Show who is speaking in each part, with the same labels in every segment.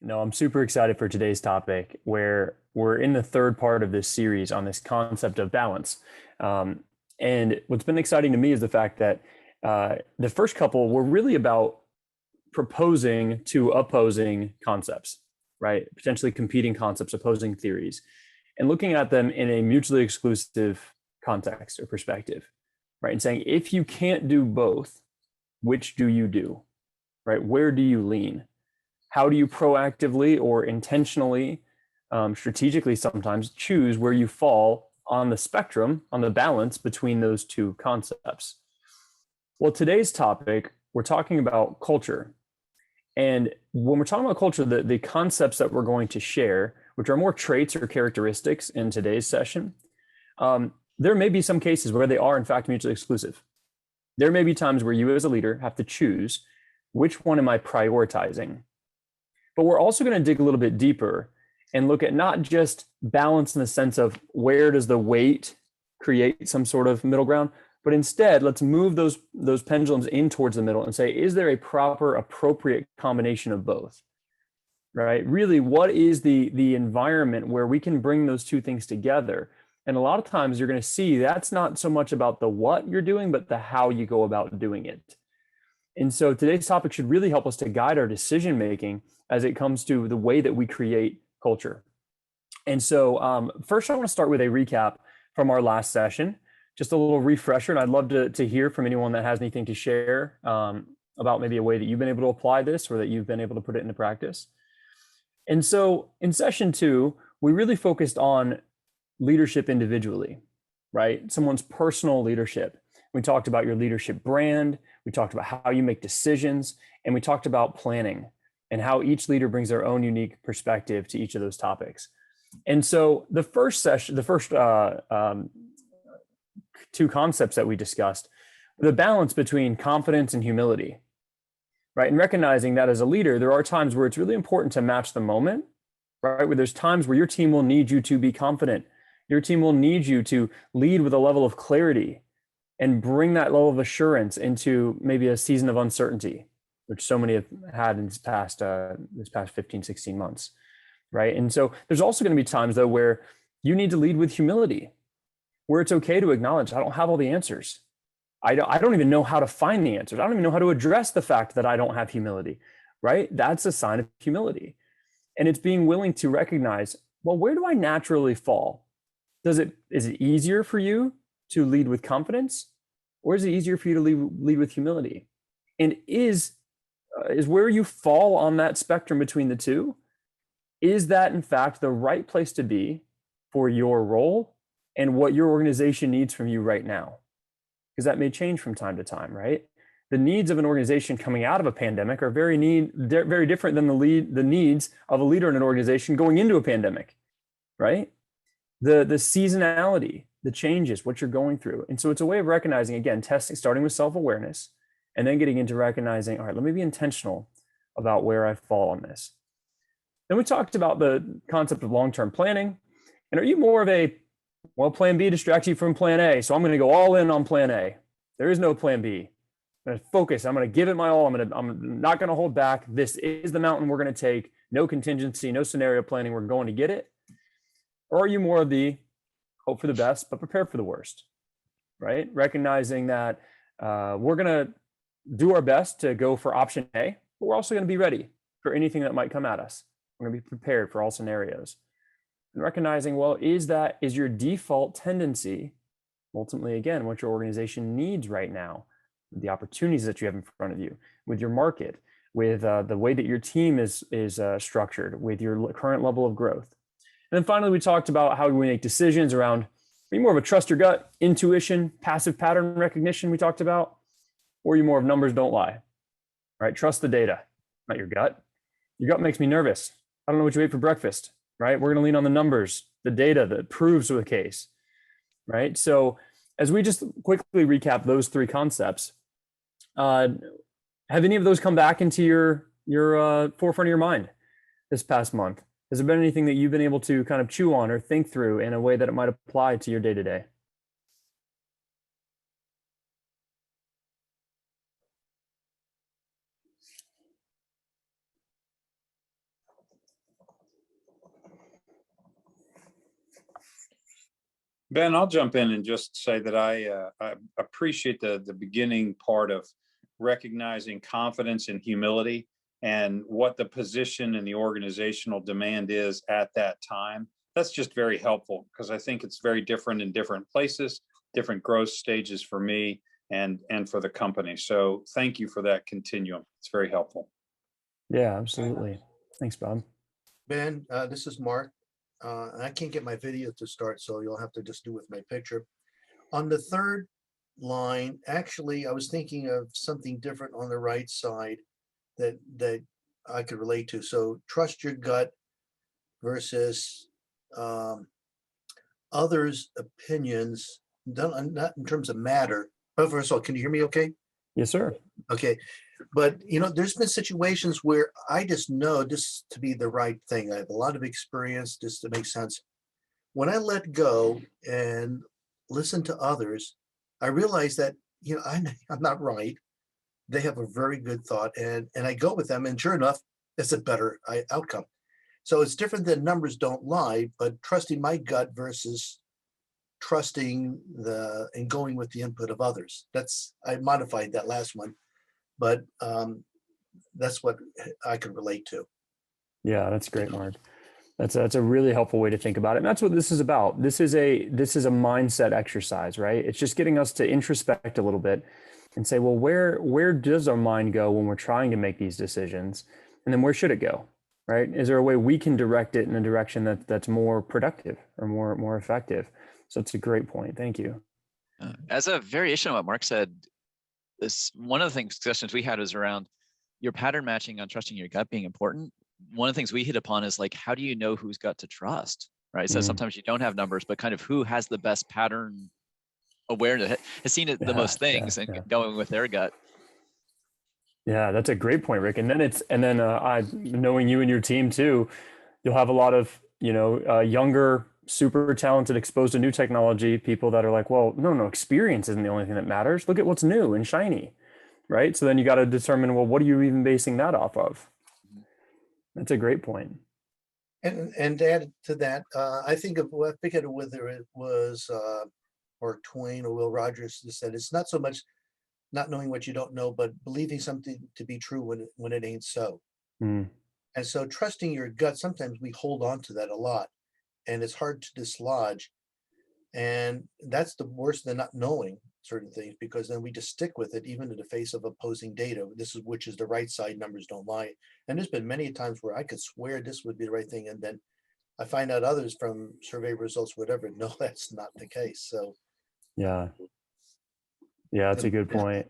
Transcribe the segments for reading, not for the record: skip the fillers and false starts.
Speaker 1: No, I'm super excited for today's topic, where we're in the third part of this series on this concept of balance. Um, and what's been exciting to me is the fact that the first couple were really about proposing to opposing concepts, right? Potentially competing concepts, opposing theories, and looking at them in a mutually exclusive context or perspective, right? And saying, if you can't do both, which do you do, right? Where do you lean? How do you proactively or intentionally, strategically sometimes choose where you fall on the spectrum, on the balance between those two concepts? Well, today's topic, we're talking about culture. And when we're talking about culture, the concepts that we're going to share, which are more traits or characteristics in today's session, there may be some cases where they are, in fact, mutually exclusive. There may be times where you as a leader have to choose, which one am I prioritizing? But we're also going to dig a little bit deeper and look at not just balance in the sense of where does the weight create some sort of middle ground, but instead let's move those pendulums in towards the middle and say, is there a proper, appropriate combination of both? Right? Really, what is the environment where we can bring those two things together? And a lot of times you're going to see that's not so much about the what you're doing, but the how you go about doing it. And so today's topic should really help us to guide our decision making as it comes to the way that we create culture. And so first, I want to start with a recap from our last session, just a little refresher. And I'd love to hear from anyone that has anything to share about maybe a way that you've been able to apply this or that you've been able to put it into practice. And so in session 2, we really focused on leadership individually, right? Someone's personal leadership. We talked about your leadership brand. We talked about how you make decisions, and we talked about planning and how each leader brings their own unique perspective to each of those topics. And so the first session, the first two concepts that we discussed, the balance between confidence and humility, right? And recognizing that as a leader, there are times where it's really important to match the moment, right? Where there's times where your team will need you to be confident. Your team will need you to lead with a level of clarity and bring that level of assurance into maybe a season of uncertainty, which so many have had in this past 15, 16 months, right? And so there's also going to be times, though, where you need to lead with humility, where it's okay to acknowledge, I don't have all the answers. I don't even know how to find the answers. I don't even know how to address the fact that I don't have humility, right? That's a sign of humility. And it's being willing to recognize, well, where do I naturally fall? Is it easier for you to lead with confidence, or is it easier for you to lead with humility? And is where you fall on that spectrum between the two, is that in fact the right place to be for your role and what your organization needs from you right now? Because that may change from time to time, right? The needs of an organization coming out of a pandemic are very different than the needs of a leader in an organization going into a pandemic, right? The seasonality, the changes, what you're going through. And so it's a way of recognizing, again, testing, starting with self-awareness, and then getting into recognizing, all right, let me be intentional about where I fall on this. Then we talked about the concept of long-term planning. And are you more of a, well, plan B distracts you from plan A, so I'm going to go all in on plan A. There is no plan B. I'm going to focus. I'm going to give it my all. I'm not going to hold back. This is the mountain we're going to take. No contingency, no scenario planning. We're going to get it. Or are you more of the hope for the best, but prepare for the worst, right? Recognizing that we're going to do our best to go for option A, but we're also going to be ready for anything that might come at us. We're going to be prepared for all scenarios. And recognizing, well, is your default tendency ultimately, again, what your organization needs right now, the opportunities that you have in front of you, with your market, with the way that your team is structured, with your current level of growth. And then finally, we talked about how we make decisions around, are you more of a trust your gut, intuition, passive pattern recognition we talked about, or are you more of numbers don't lie, right? Trust the data, not your gut. Your gut makes me nervous. I don't know what you ate for breakfast, right? We're going to lean on the numbers, the data that proves the case, right? So as we just quickly recap those three concepts, have any of those come back into your forefront of your mind this past month? Has there been anything that you've been able to kind of chew on or think through in a way that it might apply to your day-to-day?
Speaker 2: Ben, I'll jump in and just say that I appreciate the beginning part of recognizing confidence and humility and what the position and the organizational demand is at that time. That's just very helpful because I think it's very different in different places, different growth stages for me and for the company. So thank you for that continuum. It's very helpful.
Speaker 1: Yeah, absolutely. Thanks, Bob.
Speaker 3: Ben, this is Mark. I can't get my video to start, so you'll have to just do with my picture. On the third line, actually, I was thinking of something different on the right side that I could relate to. So trust your gut versus others' opinions, not in terms of matter. But first of all, can you hear me okay?
Speaker 1: Yes, sir.
Speaker 3: Okay. But, there's been situations where I just know this to be the right thing. I have a lot of experience, just to make sense. When I let go and listen to others, I realize that, I'm not right. They have a very good thought, and I go with them, and sure enough, it's a better outcome. So it's different than numbers don't lie, but trusting my gut versus trusting and going with the input of others. I modified that last one, but that's what I can relate to.
Speaker 1: Yeah, that's great, Mark. That's a really helpful way to think about it. And that's what this is about. This is a mindset exercise, right? It's just getting us to introspect a little bit and say, well, where does our mind go when we're trying to make these decisions? And then where should it go, right? Is there a way we can direct it in a direction that's more productive or more effective? So it's a great point. Thank you.
Speaker 4: As a variation of what Mark said, one of the discussions we had was around your pattern matching on trusting your gut being important. One of the things we hit upon is like, how do you know whose gut to trust, right? So sometimes you don't have numbers, but kind of who has the best pattern awareness, has seen it the most things, and going with their gut.
Speaker 1: Yeah, that's a great point, Rick. And then I knowing you and your team too, you'll have a lot of younger, super talented, exposed to new technology people that are like, well, no, experience isn't the only thing that matters. Look at what's new and shiny, right? So then you got to determine, well, what are you even basing that off of? That's a great point.
Speaker 3: And to add to that, I think of, I forget whether it was Mark Twain or Will Rogers that said, it's not so much not knowing what you don't know, but believing something to be true when it ain't so. And so trusting your gut, sometimes we hold on to that a lot, and it's hard to dislodge. And that's the worst than not knowing certain things, because then we just stick with it, even in the face of opposing data. Which is the right side, numbers don't lie. And there's been many times where I could swear this would be the right thing, and then I find out others from survey results, whatever, no, that's not the case. So
Speaker 1: yeah, that's a good point.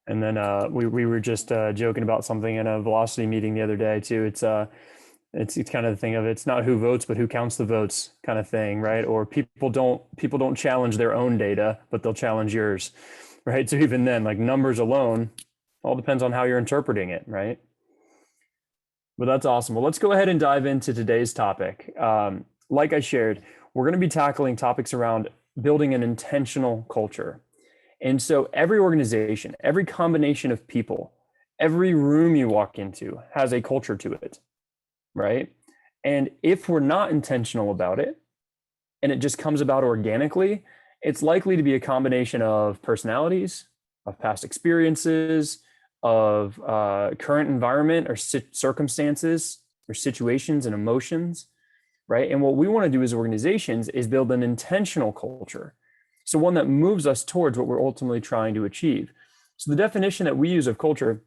Speaker 1: And then we were just joking about something in a velocity meeting the other day too. It's kind of the thing of, it's not who votes, but who counts the votes kind of thing, right? Or people don't challenge their own data, but they'll challenge yours, right? So even then, like, numbers alone, all depends on how you're interpreting it, right? But that's awesome. Well, let's go ahead and dive into today's topic. Like I shared, we're going to be tackling topics around building an intentional culture. And so every organization, every combination of people, every room you walk into has a culture to it, right? And if we're not intentional about it, and it just comes about organically, it's likely to be a combination of personalities, of past experiences, of current environment or circumstances or situations and emotions, right? And what we want to do as organizations is build an intentional culture. So one that moves us towards what we're ultimately trying to achieve. So the definition that we use of culture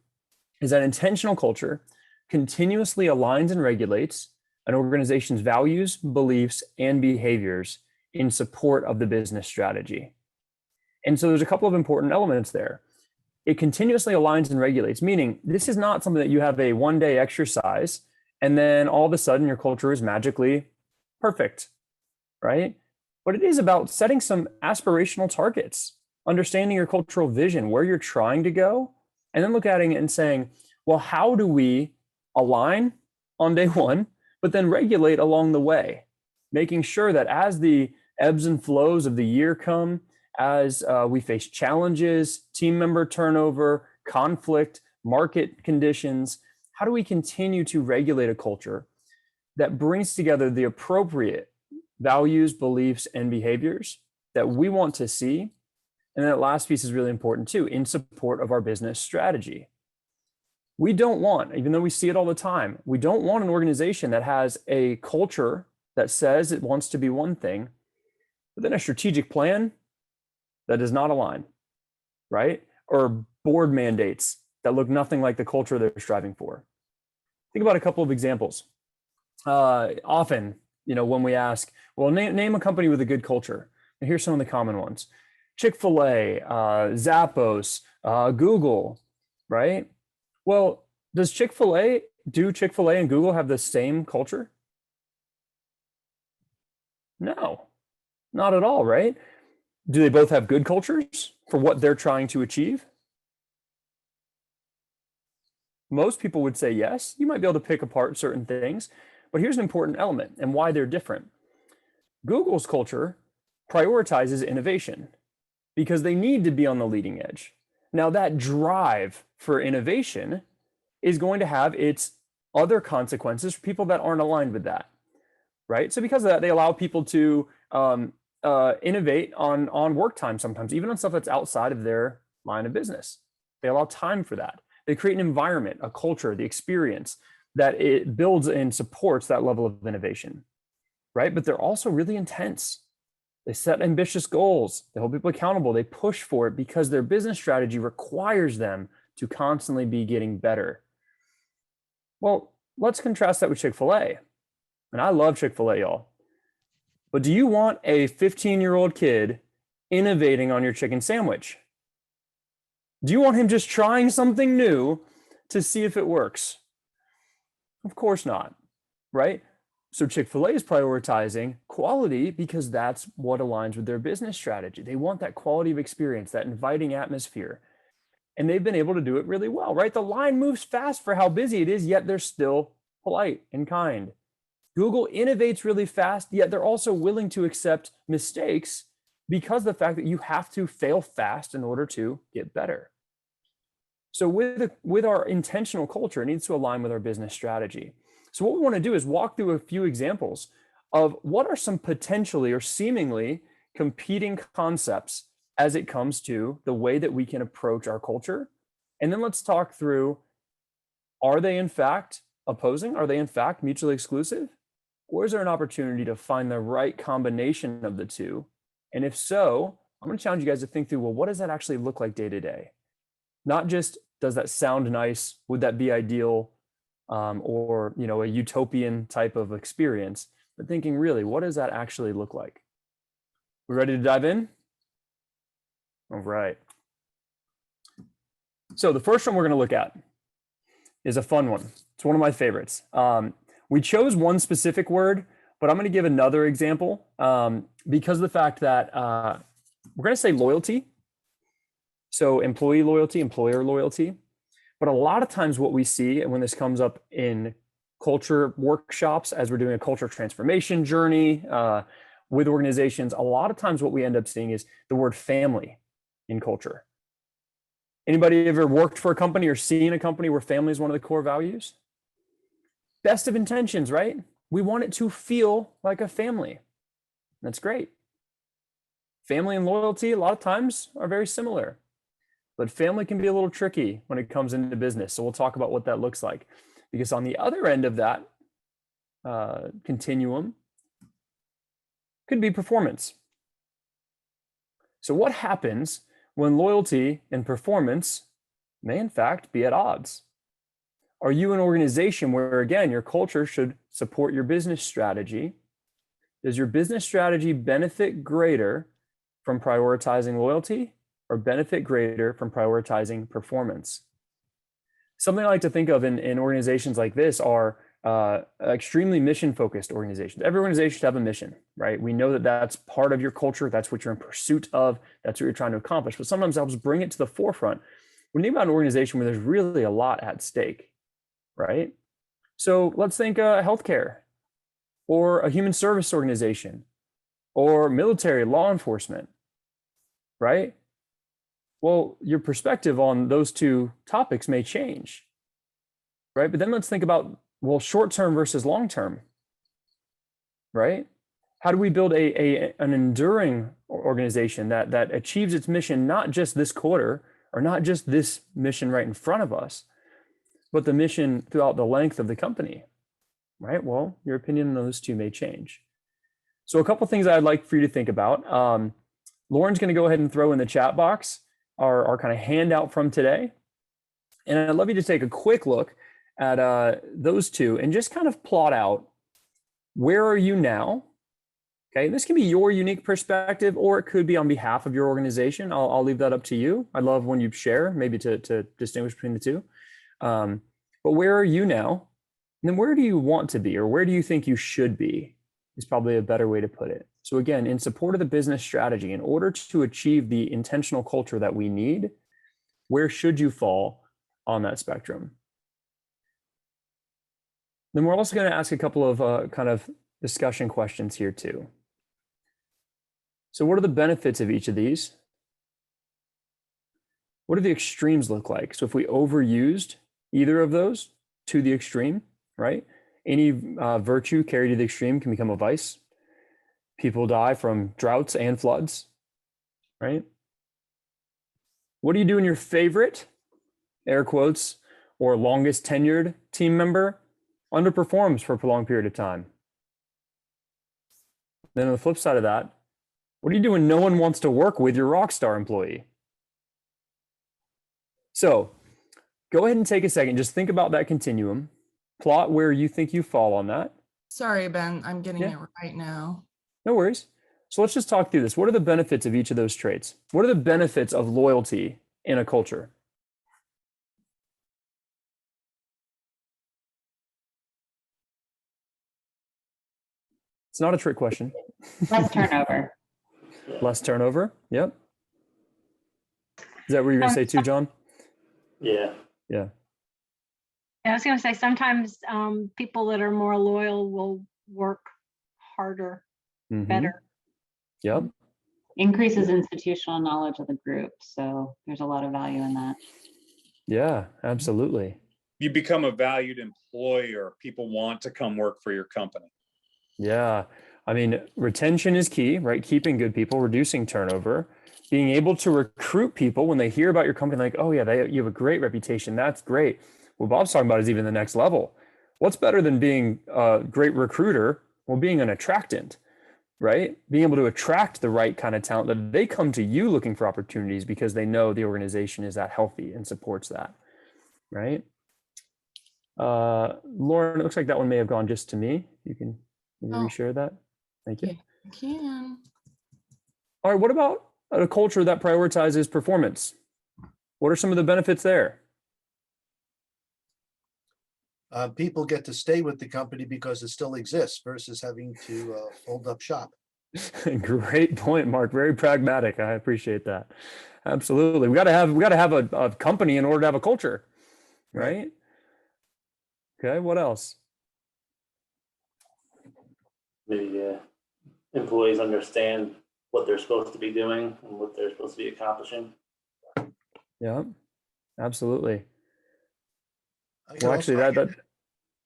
Speaker 1: is that intentional culture continuously aligns and regulates an organization's values, beliefs, and behaviors in support of the business strategy. And so there's a couple of important elements there. It continuously aligns and regulates, meaning this is not something that you have a one-day exercise and then all of a sudden your culture is magically perfect, right? But it is about setting some aspirational targets, understanding your cultural vision, where you're trying to go, and then looking at it and saying, well, how do we align on day one, but then regulate along the way, making sure that as the ebbs and flows of the year come, as we face challenges, team member turnover, conflict, market conditions, how do we continue to regulate a culture that brings together the appropriate values, beliefs, and behaviors that we want to see. And that last piece is really important too, in support of our business strategy. We don't want, even though we see it all the time, we don't want an organization that has a culture that says it wants to be one thing, but then a strategic plan that does not align, right? Or board mandates that look nothing like the culture they're striving for. Think about a couple of examples. Often, when we ask, well, name a company with a good culture. And here's some of the common ones. Chick-fil-A, Zappos, Google, right? Well, do Chick-fil-A and Google have the same culture? No, not at all, right? Do they both have good cultures for what they're trying to achieve? Most people would say yes. You might be able to pick apart certain things, but here's an important element and why they're different. Google's culture prioritizes innovation because they need to be on the leading edge. Now, that drive for innovation is going to have its other consequences for people that aren't aligned with that, right? So because of that, they allow people to innovate on work time sometimes, even on stuff that's outside of their line of business. They allow time for that. They create an environment, a culture, the experience that it builds and supports that level of innovation, right? But they're also really intense. They set ambitious goals. They hold people accountable. They push for it because their business strategy requires them to constantly be getting better. Well, let's contrast that with Chick-fil-A. And I love Chick-fil-A, y'all. But do you want a 15-year-old kid innovating on your chicken sandwich? Do you want him just trying something new to see if it works? Of course not, right? So Chick-fil-A is prioritizing quality because that's what aligns with their business strategy. They want that quality of experience, that inviting atmosphere. And they've been able to do it really well, right? The line moves fast for how busy it is, yet they're still polite and kind. Google innovates really fast, yet they're also willing to accept mistakes because of the fact that you have to fail fast in order to get better. So with our intentional culture, it needs to align with our business strategy. So what we want to do is walk through a few examples of what are some potentially or seemingly competing concepts as it comes to the way that we can approach our culture. And then let's talk through, are they in fact opposing? Are they in fact mutually exclusive? Or is there an opportunity to find the right combination of the two? And if so, I'm going to challenge you guys to think through, well, what does that actually look like day to day? Not just, does that sound nice? Would that be ideal? Or, a utopian type of experience, but thinking really, what does that actually look like? We ready to dive in? All right. So the first one we're going to look at is a fun one. It's one of my favorites. We chose one specific word, but I'm going to give another example because of the fact that we're going to say loyalty. So employee loyalty, employer loyalty. But a lot of times what we see, and when this comes up in culture workshops, as we're doing a culture transformation journey with organizations, a lot of times what we end up seeing is the word family in culture. Anybody ever worked for a company or seen a company where family is one of the core values? Best of intentions, right? We want it to feel like a family. That's great. Family and loyalty, a lot of times, are very similar. But family can be a little tricky when it comes into business. So we'll talk about what that looks like. Because on the other end of that continuum could be performance. So what happens when loyalty and performance may in fact be at odds? Are you an organization where, again, your culture should support your business strategy? Does your business strategy benefit greater from prioritizing loyalty or benefit greater from prioritizing performance? Something I like to think of in organizations like this are extremely mission-focused organizations. Every organization should have a mission, right? We know that that's part of your culture. That's what you're in pursuit of. That's what you're trying to accomplish. But sometimes helps bring it to the forefront. When you think about an organization where there's really a lot at stake, right? So let's think healthcare or a human service organization or military, law enforcement, right? Well, your perspective on those two topics may change, right? But then let's think about, well, short-term versus long-term, right? How do we build an enduring organization that achieves its mission, not just this quarter or not just this mission right in front of us, but the mission throughout the length of the company, right? Well, your opinion on those two may change. So a couple things I'd like for you to think about. Lauren's going to go ahead and throw in the chat box our kind of handout from today. And I'd love you to take a quick look at those two and just kind of plot out, where are you now? Okay, this can be your unique perspective, or it could be on behalf of your organization. I'll leave that up to you. I love when you share, maybe to distinguish between the two. But where are you now? And then where do you want to be, or where do you think you should be, is probably a better way to put it. So again, in support of the business strategy, in order to achieve the intentional culture that we need, where should you fall on that spectrum? Then we're also going to ask a couple of kind of discussion questions here too. So what are the benefits of each of these? What do the extremes look like? So if we overused either of those to the extreme, right? Any virtue carried to the extreme can become a vice. People die from droughts and floods, right? What do you do when your favorite, air quotes, or longest tenured team member underperforms for a prolonged period of time? Then on the flip side of that, what do you do when no one wants to work with your rock star employee? So go ahead and take a second. Just think about that continuum. Plot where you think you fall on that.
Speaker 5: Sorry, Ben, I'm getting it right now.
Speaker 1: No worries. So let's just talk through this. What are the benefits of each of those traits? What are the benefits of loyalty in a culture? It's not a trick question.
Speaker 6: Less turnover.
Speaker 1: Less turnover. Yep. Is that what you're going to say too, John?
Speaker 7: Yeah.
Speaker 1: Yeah.
Speaker 6: I was going to say sometimes people that are more loyal will work harder, better.
Speaker 1: Yep.
Speaker 8: Increases institutional knowledge of the group. So there's a lot of value in that.
Speaker 1: Yeah, absolutely.
Speaker 2: You become a valued employer. People want to come work for your company.
Speaker 1: Yeah. I mean, retention is key, right? Keeping good people, reducing turnover, being able to recruit people when they hear about your company, like, oh yeah, you have a great reputation. That's great. What Bob's talking about is even the next level. What's better than being a great recruiter? Well, being an attractant, right? Being able to attract the right kind of talent, that they come to you looking for opportunities because they know the organization is that healthy and supports that, right? Lauren, it looks like that one may have gone just to me. You can reshare that. Thank you.
Speaker 5: Yeah, I can.
Speaker 1: All right, what about a culture that prioritizes performance? What are some of the benefits there?
Speaker 3: People get to stay with the company because it still exists versus having to fold up shop.
Speaker 1: Great point, Mark. Very pragmatic. I appreciate that. Absolutely. We got to have a company in order to have a culture, right? Okay. What else?
Speaker 7: Maybe employees understand what they're supposed to be doing and what they're supposed to be accomplishing.
Speaker 1: Yeah, absolutely.
Speaker 3: Well, actually, that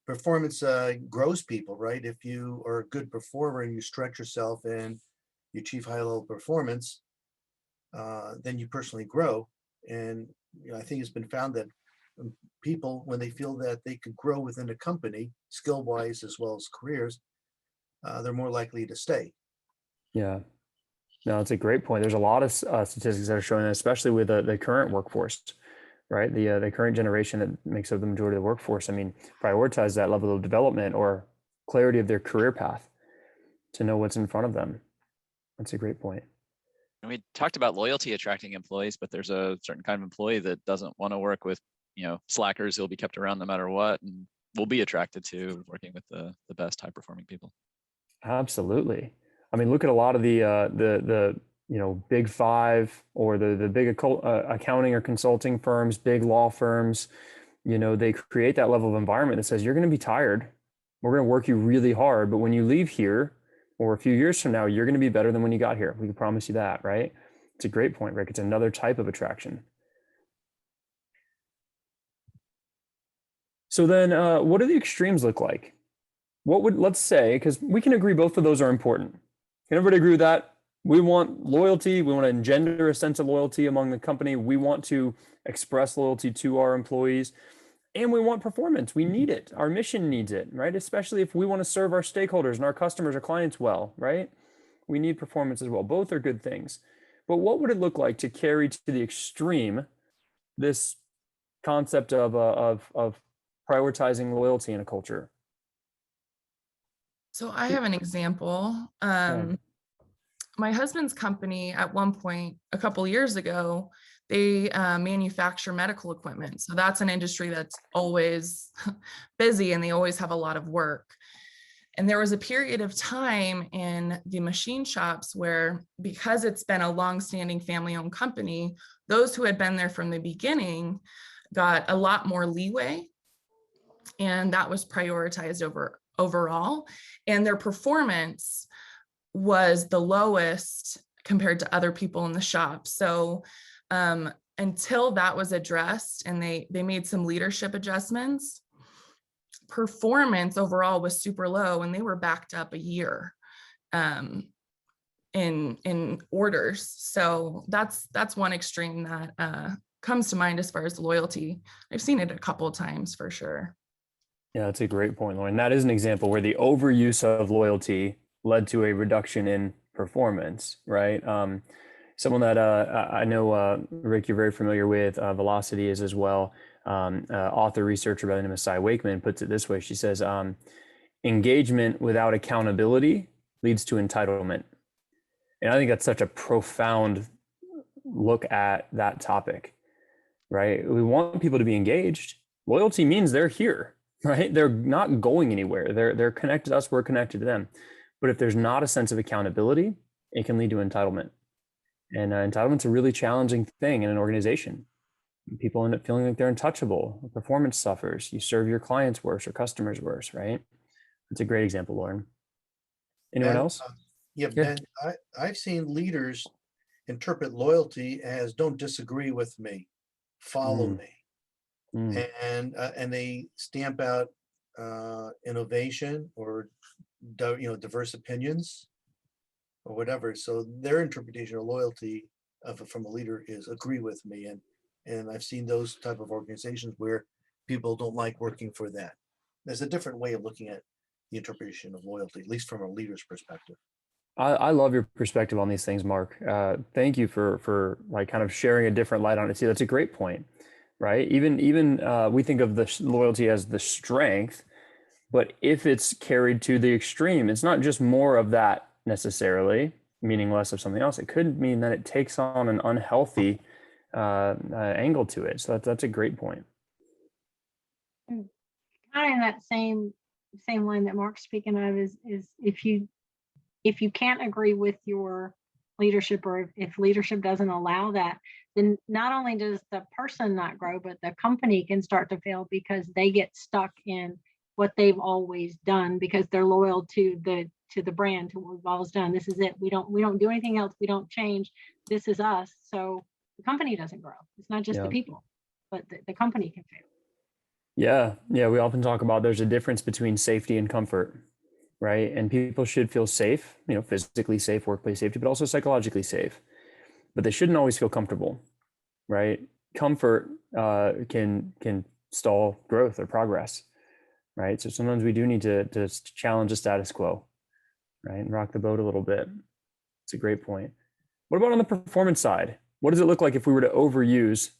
Speaker 3: performance grows people, right? If you are a good performer and you stretch yourself and you achieve high level performance, then you personally grow. And I think it's been found that people, when they feel that they could grow within a company, skill wise as well as careers, they're more likely to stay.
Speaker 1: Yeah. No, it's a great point. There's a lot of statistics that are showing that, especially with the current workforce, right? The current generation that makes up the majority of the workforce. I mean, prioritize that level of development or clarity of their career path to know what's in front of them. That's a great point.
Speaker 4: And we talked about loyalty attracting employees, but there's a certain kind of employee that doesn't want to work with, slackers who'll be kept around no matter what, and will be attracted to working with the best high performing people.
Speaker 1: Absolutely. I mean, look at a lot of the big five or the big accounting or consulting firms, big law firms. They create that level of environment that says you're going to be tired. We're going to work you really hard, but when you leave here or a few years from now, you're going to be better than when you got here. We can promise you that, right? It's a great point, Rick. It's another type of attraction. So then what do the extremes look like? Let's say, because we can agree both of those are important, Can everybody agree with that? We want loyalty. We want to engender a sense of loyalty among the company. We want to express loyalty to our employees, and we want performance. We need it. Our mission needs it, right? Especially if we want to serve our stakeholders and our customers or clients well, right? We need performance as well. Both are good things. But what would it look like to carry to the extreme this concept of prioritizing loyalty in a culture?
Speaker 5: So I have an example. My husband's company at one point, a couple years ago, they manufacture medical equipment. So that's an industry that's always busy and they always have a lot of work. And there was a period of time in the machine shops where, because it's been a longstanding family-owned company, those who had been there from the beginning got a lot more leeway, and that was prioritized overall. And their performance was the lowest compared to other people in the shop. So until that was addressed and they made some leadership adjustments, performance overall was super low, and they were backed up a year in orders. So that's one extreme that comes to mind as far as loyalty. I've seen it a couple of times for sure.
Speaker 1: Yeah, that's a great point, Lauren. That is an example where the overuse of loyalty led to a reduction in performance, right? Someone that I know, Rick, you're very familiar with, Velocity is as well. Author researcher by the name of Cy Wakeman puts it this way. She says, engagement without accountability leads to entitlement. And I think that's such a profound look at that topic, right? We want people to be engaged. Loyalty means they're here, right? They're not going anywhere. They're connected to us, we're connected to them. But if there's not a sense of accountability, it can lead to entitlement. And entitlement's a really challenging thing in an organization. People end up feeling like they're untouchable. Performance suffers. You serve your clients worse or customers worse, right? That's a great example, Lauren. Anyone
Speaker 3: Ben,
Speaker 1: else?
Speaker 3: Yeah, Ben, I've seen leaders interpret loyalty as don't disagree with me, follow me. And they stamp out innovation or diverse opinions or whatever. So their interpretation of loyalty from a leader is agree with me. And I've seen those type of organizations where people don't like working for that. There's a different way of looking at the interpretation of loyalty, at least from a leader's perspective.
Speaker 1: I love your perspective on these things, Mark. Thank you for like kind of sharing a different light on it too. That's a great point, right? Even we think of the loyalty as the strength, but if it's carried to the extreme, it's not just more of that necessarily, meaning less of something else. It could mean that it takes on an unhealthy angle to it. So that's a great point.
Speaker 6: Kind of in that same line that Mark's speaking of is if you can't agree with your leadership, or if leadership doesn't allow that, then not only does the person not grow, but the company can start to fail because they get stuck in what they've always done because they're loyal to the brand, to what we've always done. This is it. We don't do anything else. We don't change. This is us. So the company doesn't grow. It's not just the people, but the company can fail. Yeah.
Speaker 1: We often talk about there's a difference between safety and comfort, right? And people should feel safe, physically safe, workplace safety, but also psychologically safe. But they shouldn't always feel comfortable, right? Comfort can stall growth or progress, right? So sometimes we do need to challenge the status quo, right? And rock the boat a little bit. It's a great point. What about on the performance side? What does it look like if we were to overuse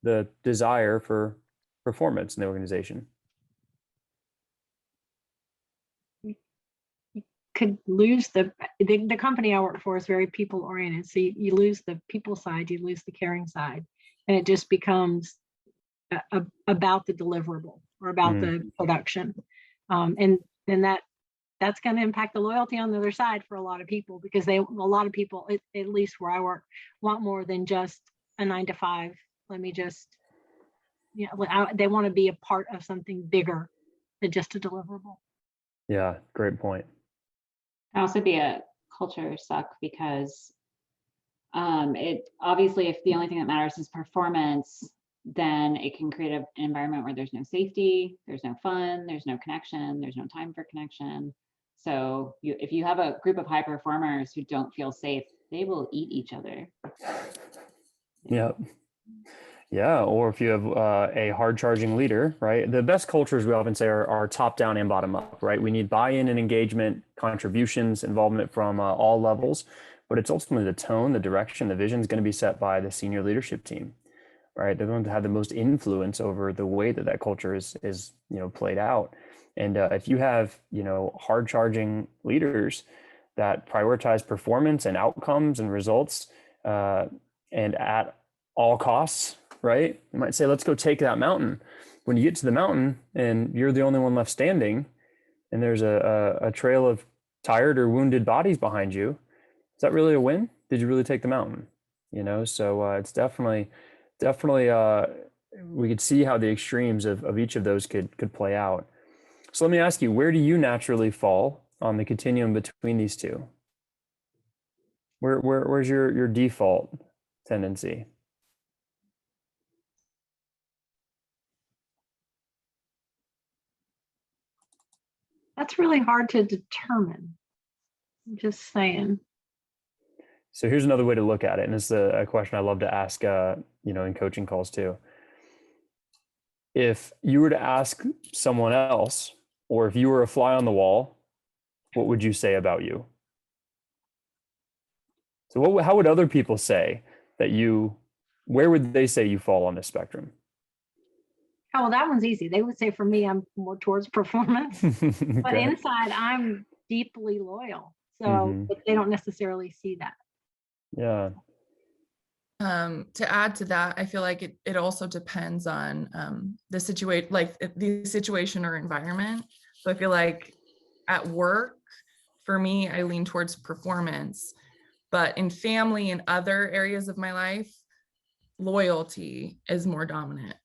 Speaker 1: the desire for performance in the organization?
Speaker 6: Could lose the company I work for is very people oriented. So you lose the people side, you lose the caring side, and it just becomes about the deliverable or about the production. And then that's going to impact the loyalty on the other side for a lot of people, because a lot of people, at least where I work, want more than just a 9 to 5. Let me just, they want to be a part of something bigger than just a deliverable.
Speaker 1: Yeah, great point.
Speaker 8: Can also be a culture suck because it obviously, if the only thing that matters is performance, then it can create an environment where there's no safety, there's no fun, there's no connection, there's no time for connection. So if you have a group of high performers who don't feel safe, they will eat each other.
Speaker 1: Yeah. Yeah. Or if you have a hard charging leader, right? The best cultures we often say are top down and bottom up, right? We need buy-in and engagement, contributions, involvement from all levels, but it's ultimately the tone, the direction, the vision is going to be set by the senior leadership team, right? They're going to have the most influence over the way that that culture is played out. And if you have, hard charging leaders that prioritize performance and outcomes and results, and at all costs, right? You might say, let's go take that mountain. When you get to the mountain and you're the only one left standing, and there's a trail of tired or wounded bodies behind you, is that really a win? Did you really take the mountain? So it's definitely we could see how the extremes of each of those could play out. So let me ask you, where do you naturally fall on the continuum between these two? Where's your default tendency?
Speaker 6: That's really hard to determine. I'm just saying.
Speaker 1: So here's another way to look at it, and this is a question I love to ask, in coaching calls too. If you were to ask someone else, or if you were a fly on the wall, what would you say about you? So how would other people say that where would they say you fall on this spectrum?
Speaker 6: Oh, well, that one's easy. They would say for me, I'm more towards performance, but
Speaker 1: Okay.
Speaker 6: inside I'm deeply loyal. So
Speaker 1: Mhm.
Speaker 6: but they don't necessarily see that.
Speaker 1: Yeah.
Speaker 5: To add to that, I feel like it also depends on the situation or environment. So I feel like at work, for me, I lean towards performance, but in family and other areas of my life, loyalty is more dominant.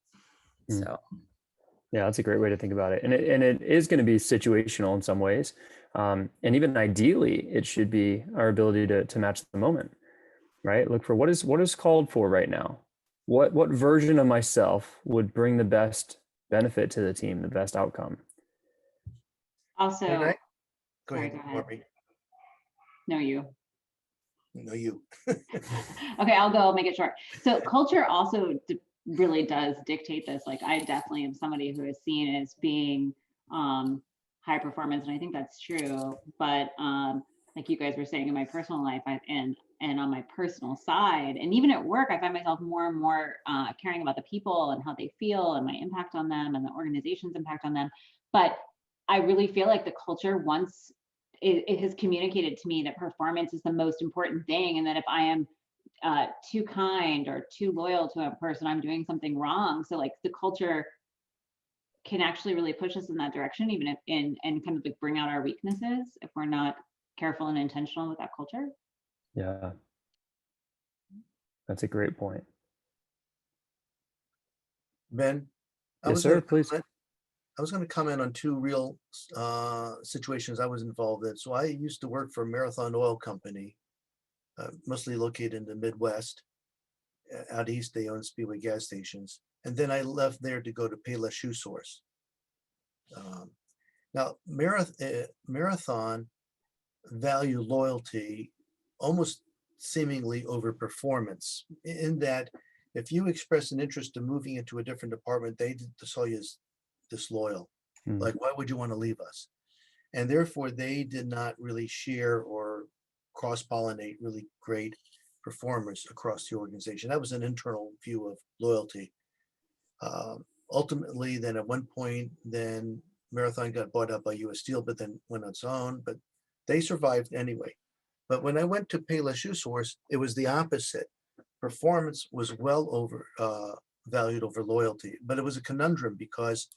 Speaker 1: Mm.
Speaker 5: So
Speaker 1: Yeah, that's a great way to think about it. And it is going to be situational in some ways. And even ideally, it should be our ability to match the moment, right? Look for what is called for right now. What version of myself would bring the best benefit to the team, the best outcome?
Speaker 8: Also,
Speaker 3: And I, go
Speaker 8: sorry,
Speaker 3: ahead,
Speaker 8: go ahead.
Speaker 3: Barbie.
Speaker 8: No, you.
Speaker 3: No, you.
Speaker 8: Okay, I'll make it short. So culture also really does dictate this. Like I definitely am somebody who is seen as being high performance, and I think that's true. But like you guys were saying, in my personal life, and on my personal side, and even at work, I find myself more and more caring about the people and how they feel, and my impact on them, and the organization's impact on them. But I really feel like the culture once it has communicated to me that performance is the most important thing, and that if I am too kind or too loyal to a person, I'm doing something wrong. So like the culture can actually really push us in that direction, even if and kind of like bring out our weaknesses if we're not careful and intentional with that culture.
Speaker 1: Yeah, that's a great point.
Speaker 3: Ben,
Speaker 1: Yes, sir, please.
Speaker 3: I was going to comment on two real situations I was involved in. So I used to work for Marathon Oil Company, mostly located in the Midwest. Out east, they own Speedway gas stations. And then I left there to go to Payless Shoe Source. Now, Marathon value loyalty almost seemingly over performance, in that if you express an interest in moving into a different department, they saw you as disloyal. Like, why would you want to leave us? And therefore, they did not really share or cross-pollinate really great performers across the organization. That was an internal view of loyalty. Ultimately, then at one point, then Marathon got bought up by US Steel, but then went on its own, but they survived anyway. But when I went to Payless Shoe Source, it was the opposite. Performance was well over valued over loyalty, but it was a conundrum because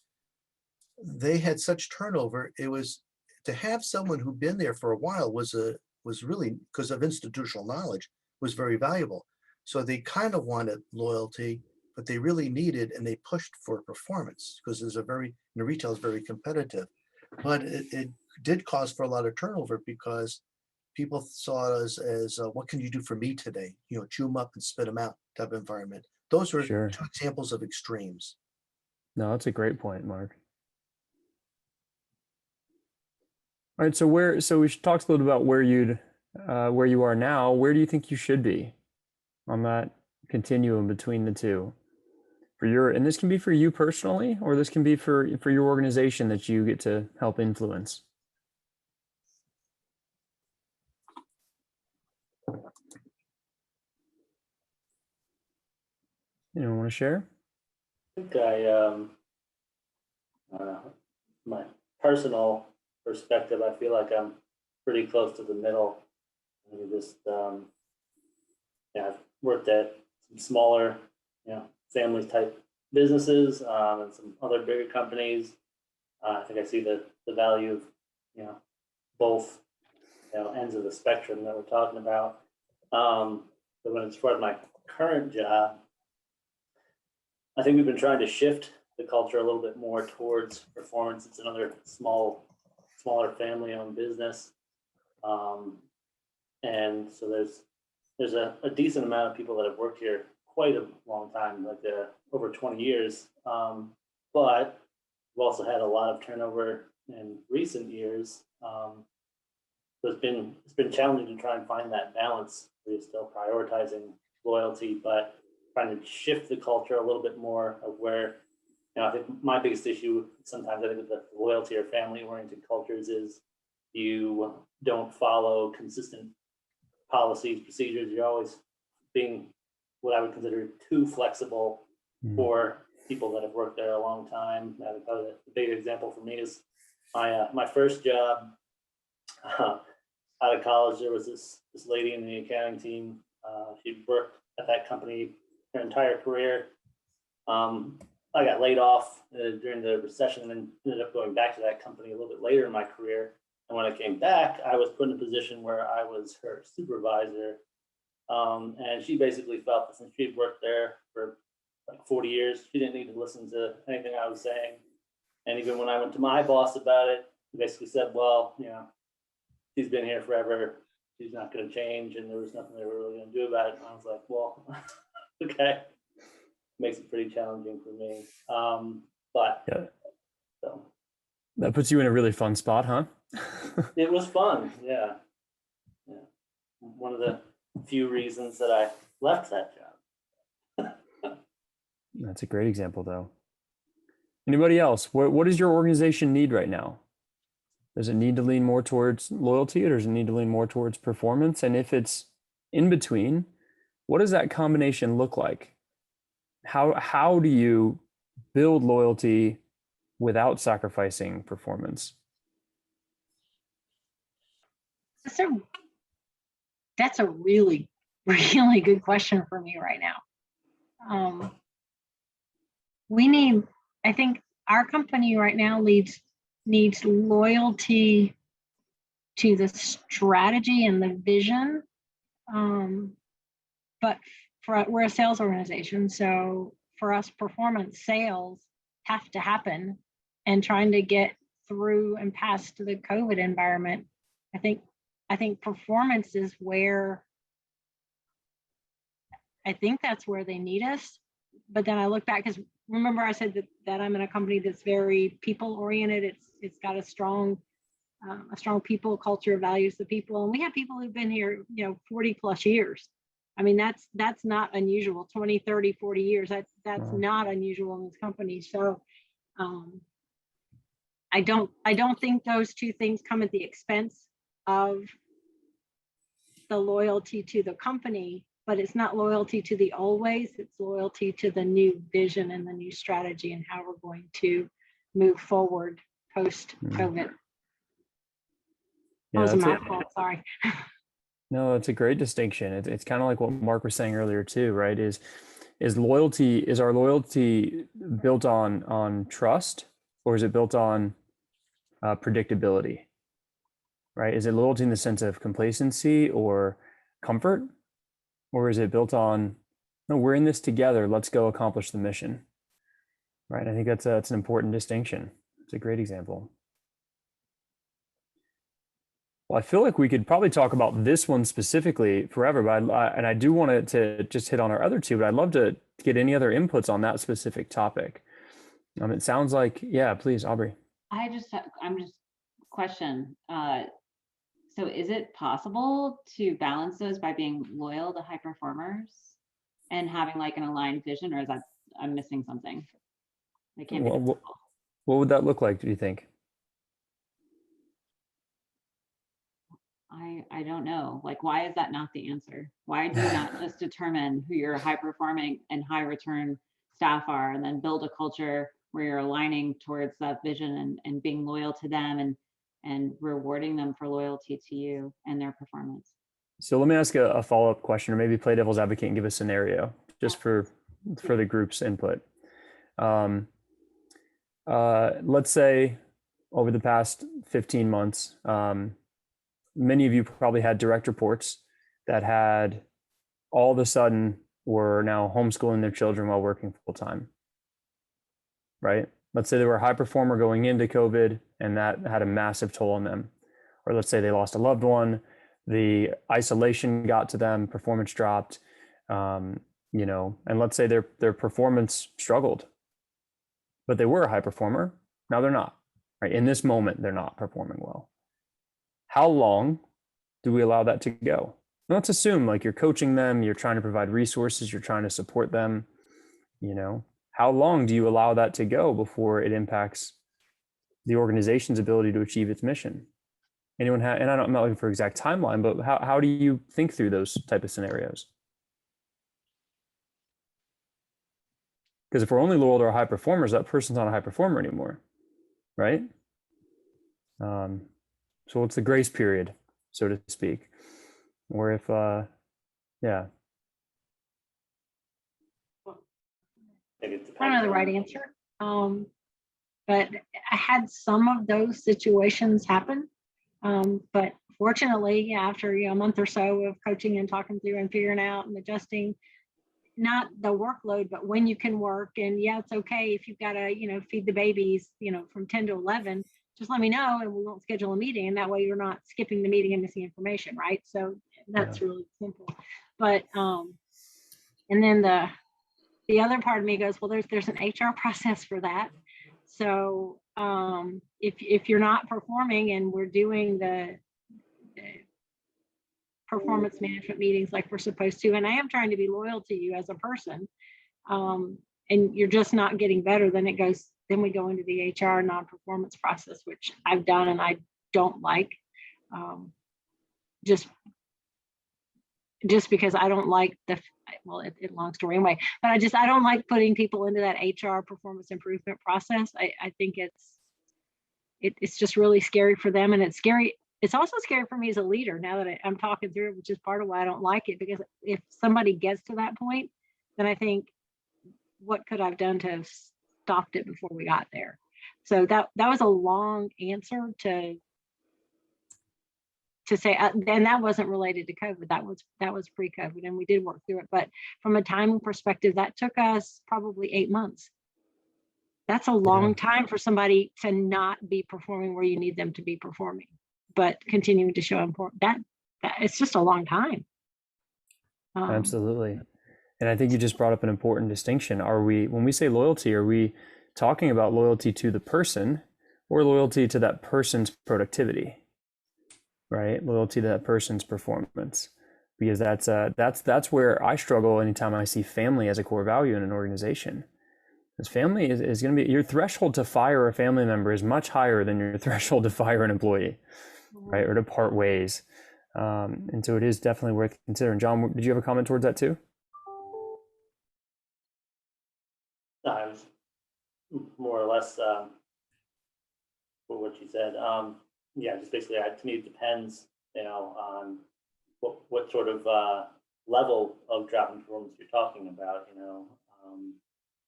Speaker 3: they had such turnover. It was to have someone who'd been there for a while was really, because of institutional knowledge, was very valuable. So they kind of wanted loyalty, but they really needed, and they pushed for performance because retail is very competitive. But it did cause for a lot of turnover because people saw us as what can you do for me today? Chew them up and spit them out type of environment. Those are
Speaker 1: Sure.
Speaker 3: two examples of extremes.
Speaker 1: No, that's a great point, Mark. All right. So we should talk a little about where you are now. Where do you think you should be on that continuum between the two? And this can be for you personally, or this can be for your organization that you get to help influence. Anyone want to share?
Speaker 7: I think my personal perspective, I feel like I'm pretty close to the middle. I just, I've worked at some smaller, family type businesses and some other bigger companies. I think I see the value of, both, ends of the spectrum that we're talking about. But when it's for my current job, I think we've been trying to shift the culture a little bit more towards performance. It's another smaller family-owned business, and so there's a decent amount of people that have worked here quite a long time, like over 20 years. But we've also had a lot of turnover in recent years. So it's been challenging to try and find that balance. We're still prioritizing loyalty, but trying to shift the culture a little bit more of where, I think my biggest issue sometimes I think with the loyalty or family-oriented cultures is you don't follow consistent policies, procedures. You're always being what I would consider too flexible for people that have worked there a long time. The big example for me is my first job out of college. There was this lady in the accounting team. She'd worked at that company her entire career. I got laid off during the recession and ended up going back to that company a little bit later in my career. And when I came back, I was put in a position where I was her supervisor. And she basically felt that since she'd worked there for like 40 years, she didn't need to listen to anything I was saying. And even when I went to my boss about it, he basically said, well, she's been here forever. She's not going to change. And there was nothing they were really going to do about it. And I was like, well, okay. Makes it pretty challenging for me. But
Speaker 1: yeah.
Speaker 7: So
Speaker 1: That puts you in a really fun spot, huh?
Speaker 7: it was fun. Yeah. One of the few reasons that I left that job.
Speaker 1: That's a great example, though. Anybody else? What does your organization need right now? Does it need to lean more towards loyalty, or does it need to lean more towards performance? And if it's in between, what does that combination look like? How do you build loyalty without sacrificing performance?
Speaker 6: That's a really, really good question for me right now. I think our company right now needs loyalty to the strategy and the vision. But we're a sales organization, so for us, performance sales have to happen, and trying to get through and past the COVID environment. I think performance is where that's where they need us. But then I look back, because remember I said that I'm in a company that's very people oriented. It's got a strong people culture, values the people, and we have people who've been here 40 plus years. I mean, that's not unusual. 20, 30, 40 years. That's not unusual in this company. So I don't think those two things come at the expense of the loyalty to the company, but it's not loyalty to the always, it's loyalty to the new vision and the new strategy and how we're going to move forward post COVID.
Speaker 1: Yeah,
Speaker 6: that was my fault, sorry.
Speaker 1: No, that's a great distinction. It's kind of like what Mark was saying earlier too, right? Is our loyalty built on trust, or is it built on predictability? Right? Is it loyalty in the sense of complacency or comfort, or is it built on, no, we're in this together, let's go accomplish the mission? Right? I think that's an important distinction. It's a great example. Well, I feel like we could probably talk about this one specifically forever, but I do want to just hit on our other two, but I'd love to get any other inputs on that specific topic. It sounds like, yeah, please, Aubrey.
Speaker 8: I'm just question. So is it possible to balance those by being loyal to high performers and having like an aligned vision, or is that I'm missing something? It can't be that simple.
Speaker 1: What would that look like, do you think?
Speaker 8: I don't know. Like, why is that not the answer? Why do you not just determine who your high performing and high return staff are, and then build a culture where you're aligning towards that vision and being loyal to them and rewarding them for loyalty to you and their performance?
Speaker 1: So let me ask a follow-up question, or maybe play devil's advocate and give a scenario just for the group's input. Let's say over the past 15 months, many of you probably had direct reports that had all of a sudden were now homeschooling their children while working full-time, right? Let's say they were a high performer going into COVID and that had a massive toll on them. Or let's say they lost a loved one, the isolation got to them, performance dropped, and let's say their performance struggled, but they were a high performer. Now they're not, right? In this moment, they're not performing well. How long do we allow that to go? Let's assume like you're coaching them, you're trying to provide resources, you're trying to support them. How long do you allow that to go before it impacts the organization's ability to achieve its mission? Anyone have, and I'm not looking for exact timeline, but how do you think through those type of scenarios? Because if we're only loyal to our high performers, that person's not a high performer anymore, right? So what's the grace period, so to speak? Or if, yeah.
Speaker 6: I don't know the right answer. But I had some of those situations happen. But fortunately, after a month or so of coaching and talking through and figuring out and adjusting, not the workload, but when you can work. And yeah, it's okay if you've got to, feed the babies, from 10 to 11, just let me know and we won't schedule a meeting. And that way you're not skipping the meeting and missing information, right? So that's really simple. But, and then the other part of me goes, well, there's an HR process for that. So if you're not performing and we're doing the performance management meetings like we're supposed to, and I am trying to be loyal to you as a person, and you're just not getting better, then we go into the HR non-performance process, which I've done and I don't like, just because I don't like long story anyway, but I don't like putting people into that HR performance improvement process. I think it's just really scary for them, and it's scary. It's also scary for me as a leader now that I'm talking through it, which is part of why I don't like it, because if somebody gets to that point, then I think, what could I've done to have stopped it before we got there? So that was a long answer to say, and that wasn't related to COVID. That was pre-COVID, and we did work through it. But from a timing perspective, that took us probably 8 months. That's a long time for somebody to not be performing where you need them to be performing, but continuing to show important. That it's just a long time.
Speaker 1: Absolutely. And I think you just brought up an important distinction. When we say loyalty, are we talking about loyalty to the person or loyalty to that person's productivity? Right? Loyalty to that person's performance, because that's where I struggle anytime I see family as a core value in an organization. Because family is going to be, your threshold to fire a family member is much higher than your threshold to fire an employee, right? Or to part ways. And so it is definitely worth considering. John, did you have a comment towards that too?
Speaker 7: No, I was more or less for what you said. Yeah, just basically, to me, it depends, on what sort of level of drop in performance you're talking about.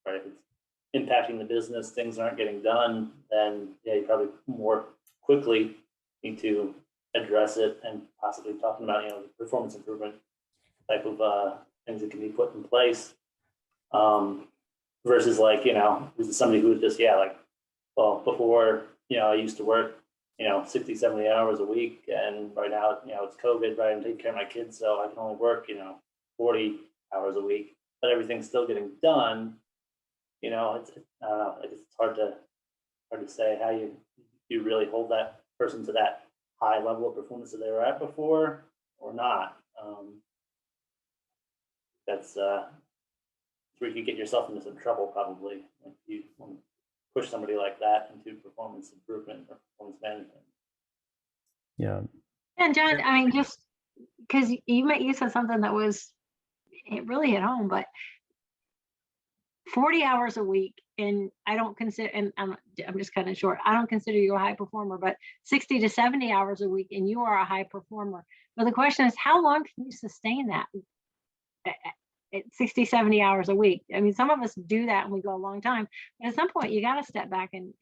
Speaker 7: Right? If it's impacting the business, things aren't getting done, then yeah, you probably more quickly need to address it and possibly talking about the performance improvement type of things that can be put in place. Versus like this is somebody who is just before I used to work 60, 70 hours a week. And right now, it's COVID, right? I'm taking care of my kids, so I can only work, 40 hours a week, but everything's still getting done. It's I don't know, it's hard to say how you really hold that person to that high level of performance that they were at before or not. That's where you could get yourself into some trouble probably if you want to push somebody like that into performance improvement or performance management.
Speaker 1: Yeah.
Speaker 6: And John, I mean, just because you said something that was, it really hit home, but 40 hours a week, and I don't consider, and I'm just cutting it short, I don't consider you a high performer, but 60 to 70 hours a week, and you are a high performer. But the question is, how long can you sustain that at 60, 70 hours a week? I mean, some of us do that and we go a long time, but at some point you got to step back and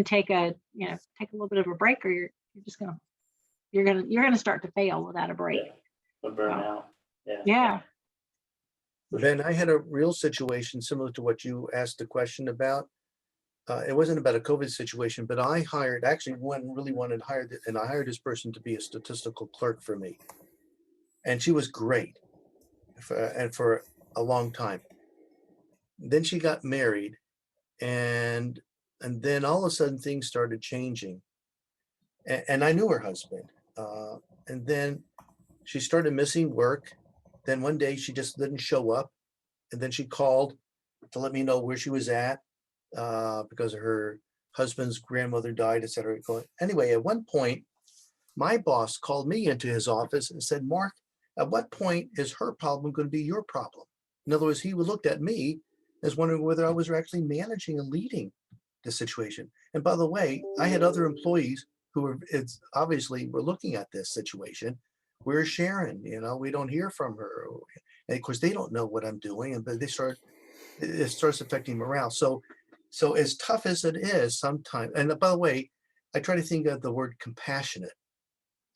Speaker 6: take a little bit of a break, or you're gonna start to fail without a break.
Speaker 7: Yeah, a burnout.
Speaker 6: Yeah.
Speaker 3: Ben, I had a real situation similar to what you asked the question about. It wasn't about a COVID situation, but I hired, actually one really wanted to hire, and I hired this person to be a statistical clerk for me. And she was great for a long time. Then she got married, and then all of a sudden things started changing. And I knew her husband. And then she started missing work. Then one day she just didn't show up. And then she called to let me know where she was at because her husband's grandmother died, et cetera. Anyway, at one point, my boss called me into his office and said, Mark, at what point is her problem going to be your problem? In other words, he looked at me as wondering whether I was actually managing and leading the situation. And by the way, I had other employees who were obviously were looking at this situation. Where's Sharon? We don't hear from her. And of course, they don't know what I'm doing, and it starts affecting morale. So as tough as it is sometimes, and by the way, I try to think of the word compassionate.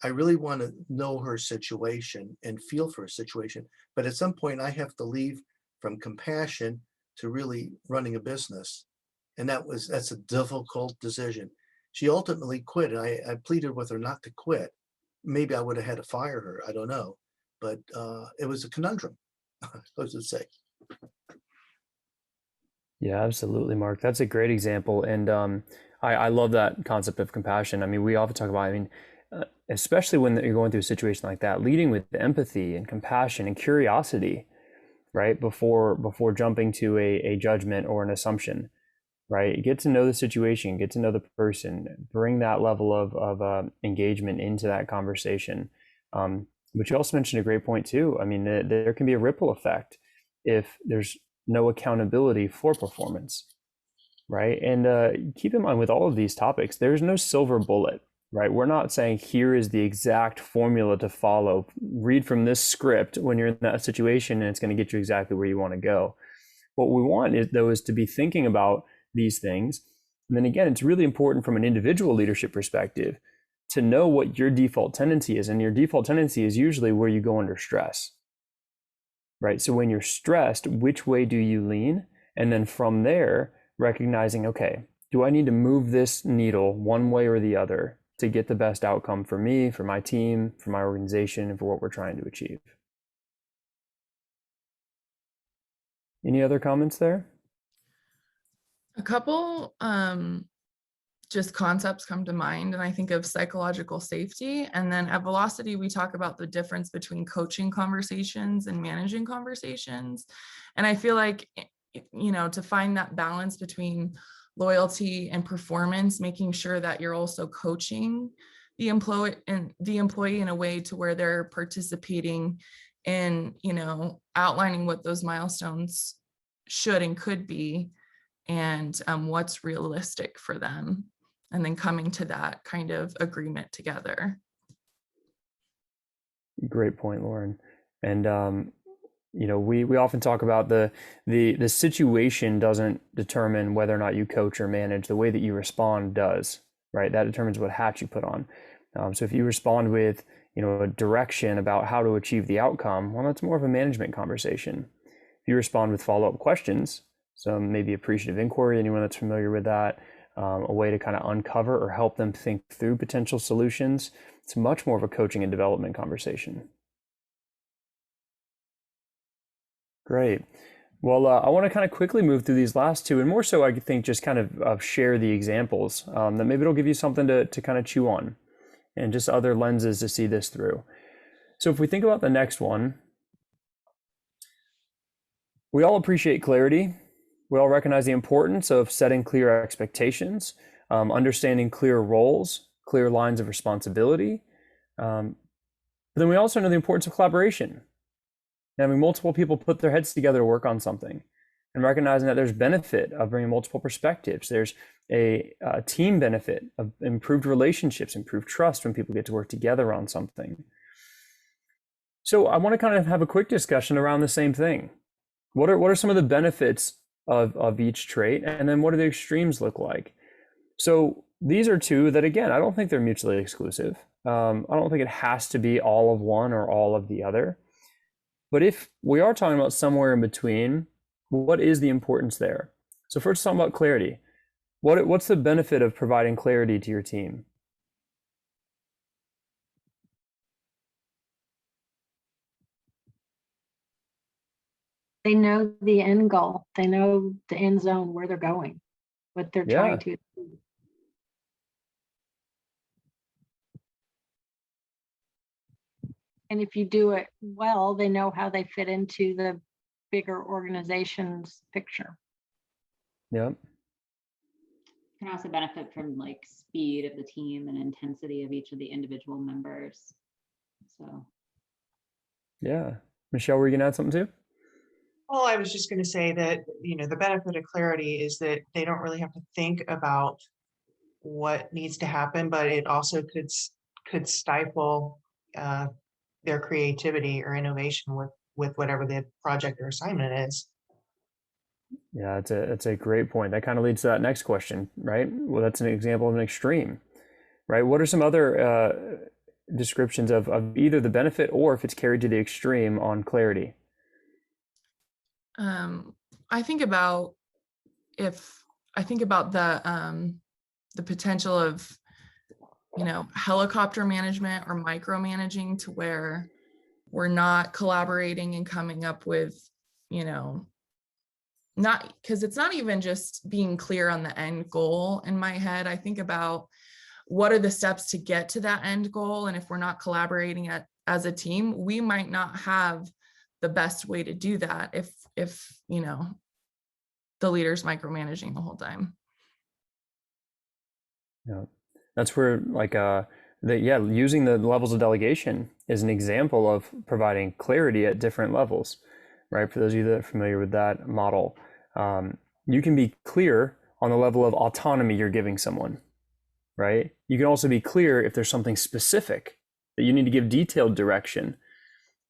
Speaker 3: I really want to know her situation and feel for her situation. But at some point, I have to leave from compassion to really running a business. And that's a difficult decision. She ultimately quit, and I pleaded with her not to quit. Maybe I would have had to fire her. I don't know. But it was a conundrum, I would say.
Speaker 1: Yeah, absolutely, Mark. That's a great example. And I love that concept of compassion. I mean, we often talk about, especially when you're going through a situation like that, leading with empathy and compassion and curiosity, right? Before jumping to a judgment or an assumption, right? Get to know the situation, get to know the person, bring that level of engagement into that conversation. But you also mentioned a great point too. I mean, there can be a ripple effect if there's no accountability for performance, right? And keep in mind with all of these topics, there's no silver bullet, right? We're not saying here is the exact formula to follow. Read from this script when you're in that situation and it's going to get you exactly where you want to go. What we want is to be thinking about these things. And then again, it's really important from an individual leadership perspective to know what your default tendency is. And your default tendency is usually where you go under stress, right? So when you're stressed, which way do you lean? And then from there, recognizing, okay, do I need to move this needle one way or the other to get the best outcome for me, for my team, for my organization, and for what we're trying to achieve? Any other comments there?
Speaker 5: A couple just concepts come to mind, and I think of psychological safety. And then at Velocity, we talk about the difference between coaching conversations and managing conversations. And I feel like, to find that balance between loyalty and performance, making sure that you're also coaching the employee in a way to where they're participating in, outlining what those milestones should and could be, and what's realistic for them, and then coming to that kind of agreement together.
Speaker 1: Great point, Lauren. And we often talk about the situation doesn't determine whether or not you coach or manage. The way that you respond does, right? That determines what hat you put on. So if you respond with a direction about how to achieve the outcome, well, that's more of a management conversation. If you respond with follow-up questions, some maybe appreciative inquiry, anyone that's familiar with that, a way to kind of uncover or help them think through potential solutions, it's much more of a coaching and development conversation. Great. Well, I want to kind of quickly move through these last two, and more so, I think, just kind of share the examples that maybe it'll give you something to kind of chew on and just other lenses to see this through. So if we think about the next one, we all appreciate clarity. We all recognize the importance of setting clear expectations, understanding clear roles, clear lines of responsibility. But then we also know the importance of collaboration. Having multiple people put their heads together to work on something, and recognizing that there's benefit of bringing multiple perspectives. There's a team benefit of improved relationships, improved trust when people get to work together on something. So I want to kind of have a quick discussion around the same thing. What are some of the benefits of each trait, and then what do the extremes look like? So these are two that, again, I don't think they're mutually exclusive. I don't think it has to be all of one or all of the other. But if we are talking about somewhere in between, what is the importance there? So first, talking about clarity. What's the benefit of providing clarity to your team?
Speaker 6: They know the end goal. They know the end zone, where they're going, what they're trying to achieve. And if you do it well, they know how they fit into the bigger organization's picture.
Speaker 1: Yep.
Speaker 8: Can also benefit from like speed of the team and intensity of each of the individual members. So.
Speaker 1: Yeah. Michelle, were you gonna add something too?
Speaker 9: Well, I was just going to say that, the benefit of clarity is that they don't really have to think about what needs to happen, but it also could stifle their creativity or innovation with whatever the project or assignment is.
Speaker 1: Yeah, it's a great point. That kind of leads to that next question, right? Well, that's an example of an extreme, right? What are some other descriptions of either the benefit or, if it's carried to the extreme, on clarity?
Speaker 5: I think about the potential of, helicopter management or micromanaging, to where we're not collaborating and coming up with, not, because it's not even just being clear on the end goal in my head. I think about what are the steps to get to that end goal. And if we're not collaborating as a team, we might not have the best way to do that if the leader's micromanaging the whole time.
Speaker 1: Yeah, that's where using the levels of delegation is an example of providing clarity at different levels, right? For those of you that are familiar with that model, you can be clear on the level of autonomy you're giving someone, right? You can also be clear if there's something specific that you need to give detailed direction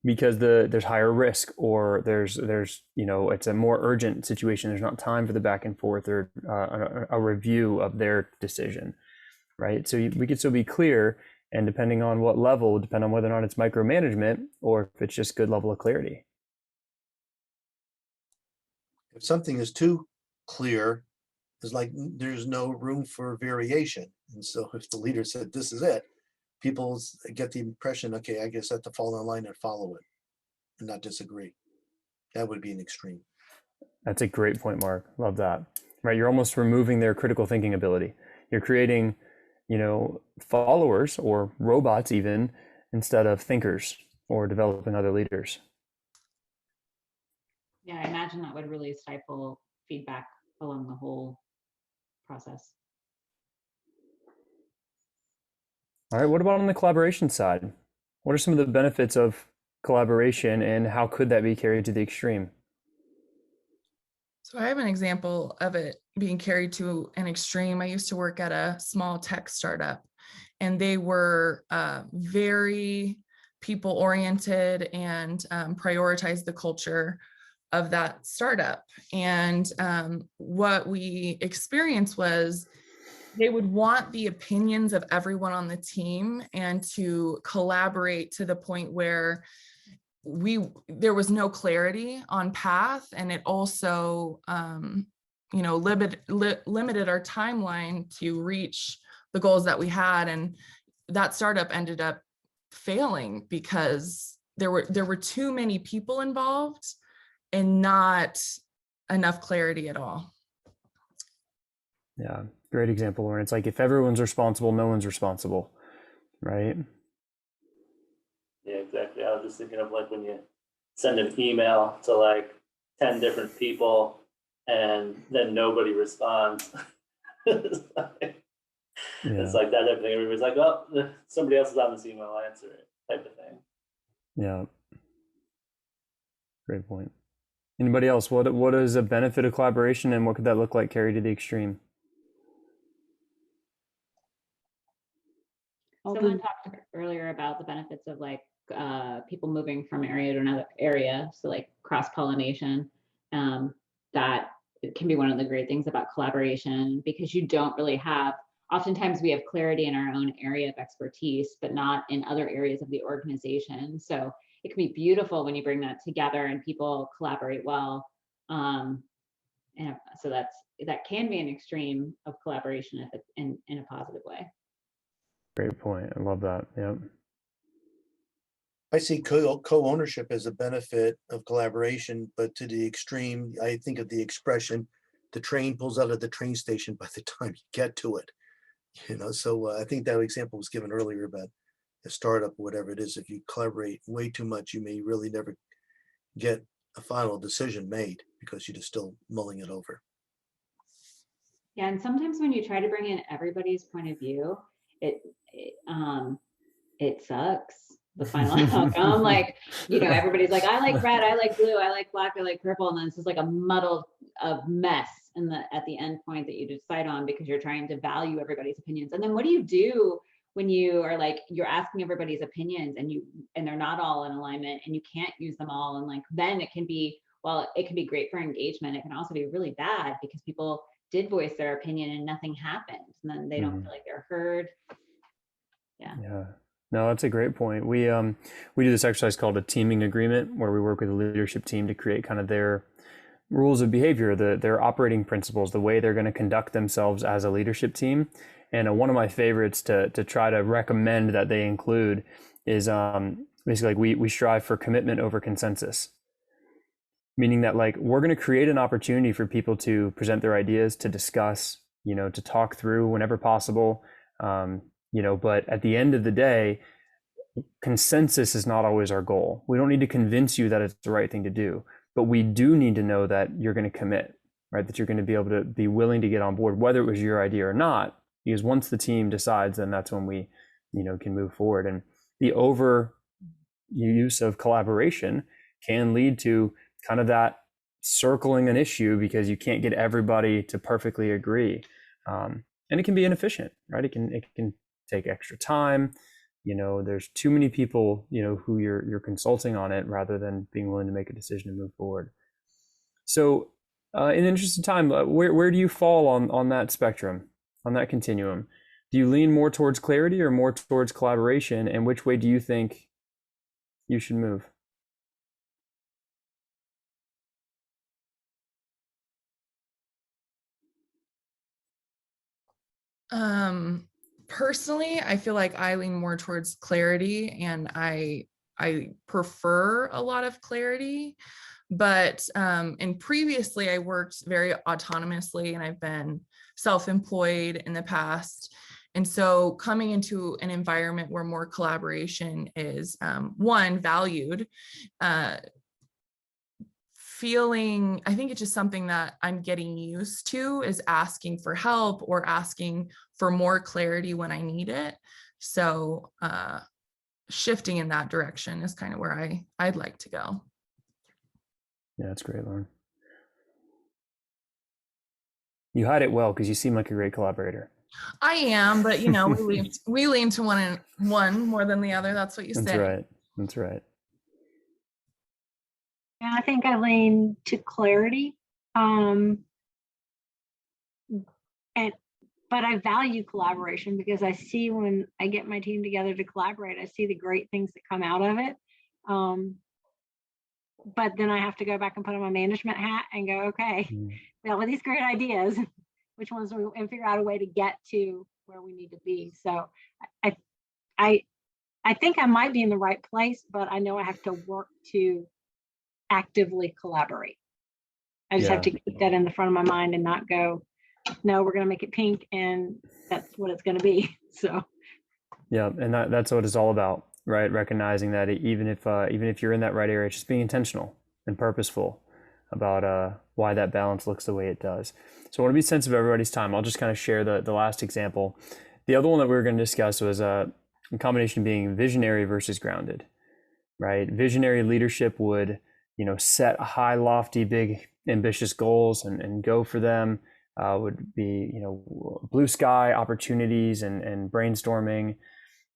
Speaker 1: because there's higher risk, or there's it's a more urgent situation. There's not time for the back and forth or a review of their decision, right? So we could still be clear, and depending on what level, depend on whether or not it's micromanagement or if it's just good level of clarity.
Speaker 3: If something is too clear, it's like there's no room for variation. And so if the leader said, this is it, people get the impression, okay, I guess I have to fall in line and follow it and not disagree. That would be an extreme.
Speaker 1: That's a great point, Mark. Love that. Right. You're almost removing their critical thinking ability. You're creating, followers or robots even, instead of thinkers or developing other leaders.
Speaker 8: Yeah, I imagine that would really stifle feedback along the whole process.
Speaker 1: All right, what about on the collaboration side? What are some of the benefits of collaboration, and how could that be carried to the extreme?
Speaker 5: So I have an example of it being carried to an extreme. I used to work at a small tech startup, and they were very people-oriented and prioritized the culture of that startup. And what we experienced was they would want the opinions of everyone on the team and to collaborate to the point where there was no clarity on path, and it also limited our timeline to reach the goals that we had. And that startup ended up failing because there were too many people involved, and not enough clarity at all.
Speaker 1: Yeah, great example, Lauren. It's like if everyone's responsible, no one's responsible, right?
Speaker 7: Yeah, exactly. I was just thinking of like when you send an email to like 10 different people and then nobody responds. It's like,
Speaker 1: Yeah.
Speaker 7: it's like that type of thing. Everybody's like, oh, somebody else is on this email, I'll answer it, type of thing.
Speaker 1: Yeah. Great point. Anybody else? What is a benefit of collaboration, and what could that look like carried to the extreme?
Speaker 8: Someone talked earlier about the benefits of like people moving from area to another area, so like cross-pollination. That it can be one of the great things about collaboration, because you don't really have, oftentimes we have clarity in our own area of expertise, but not in other areas of the organization. So it can be beautiful when you bring that together and people collaborate well. And so that can be an extreme of collaboration if it's in a positive way.
Speaker 1: Great point. I love that. Yeah.
Speaker 3: I see co-ownership as a benefit of collaboration, but to the extreme, I think of the expression, the train pulls out of the train station by the time you get to it. So I think that example was given earlier about a startup, whatever it is. If you collaborate way too much, you may really never get a final decision made because you're just still mulling it over.
Speaker 8: Yeah, and sometimes when you try to bring in everybody's point of view, it sucks. The final outcome, like, everybody's like, I like red, I like blue, I like black, I like purple, and then it's just like a muddle of mess at the end point that you decide on, because you're trying to value everybody's opinions. And then what do you do when you are like, you're asking everybody's opinions and they're not all in alignment and you can't use them all? And like, then it can be, while it can be great for engagement, it can also be really bad because people did voice their opinion and nothing happened, and then they don't feel like they're heard. Yeah.
Speaker 1: No, that's a great point. We do this exercise called a teaming agreement, where we work with the leadership team to create kind of their rules of behavior, their operating principles, the way they're going to conduct themselves as a leadership team. And one of my favorites to try to recommend that they include is basically like we strive for commitment over consensus. Meaning that like we're going to create an opportunity for people to present their ideas, to discuss, to talk through whenever possible. But at the end of the day, consensus is not always our goal. We don't need to convince you that it's the right thing to do, but we do need to know that you're going to commit, right? That you're going to be able to be willing to get on board, whether it was your idea or not, because once the team decides, then that's when we, can move forward. And the overuse of collaboration can lead to kind of that circling an issue because you can't get everybody to perfectly agree. And it can be inefficient, right? It can take extra time. There's too many people, who you're consulting on it rather than being willing to make a decision and move forward. So in the interest of time, where do you fall on that spectrum, on that continuum? Do you lean more towards clarity or more towards collaboration? And which way do you think you should move?
Speaker 5: Personally, I feel like I lean more towards clarity, and I prefer a lot of clarity. But and previously I worked very autonomously, and I've been self-employed in the past. And so coming into an environment where more collaboration is one, valued, I think it's just something that I'm getting used to, is asking for help or asking for more clarity when I need it. So shifting in that direction is kind of where I'd like to go.
Speaker 1: Yeah, that's great, Lauren. You hide it well because you seem like a great collaborator.
Speaker 5: I am, but we lean to one more than the other. That's what you say.
Speaker 1: That's right. That's right.
Speaker 6: And I think I lean to clarity. But I value collaboration because I see, when I get my team together to collaborate, I see the great things that come out of it. But then I have to go back and put on my management hat and go, okay, well, with these great ideas, which ones and figure out a way to get to where we need to be. So I think I might be in the right place, but I know I have to work to actively collaborate. I just have to keep that in the front of my mind and not go, no, we're going to make it pink and that's what it's going to be. So.
Speaker 1: Yeah, and that's what it's all about, right? Recognizing that even if you're in that right area, it's just being intentional and purposeful about why that balance looks the way it does. So I want to be sensitive of everybody's time. I'll just kind of share the last example. The other one that we were going to discuss was a combination being visionary versus grounded, right? Visionary leadership would, set high, lofty, big, ambitious goals and go for them. Would be, blue sky opportunities and brainstorming.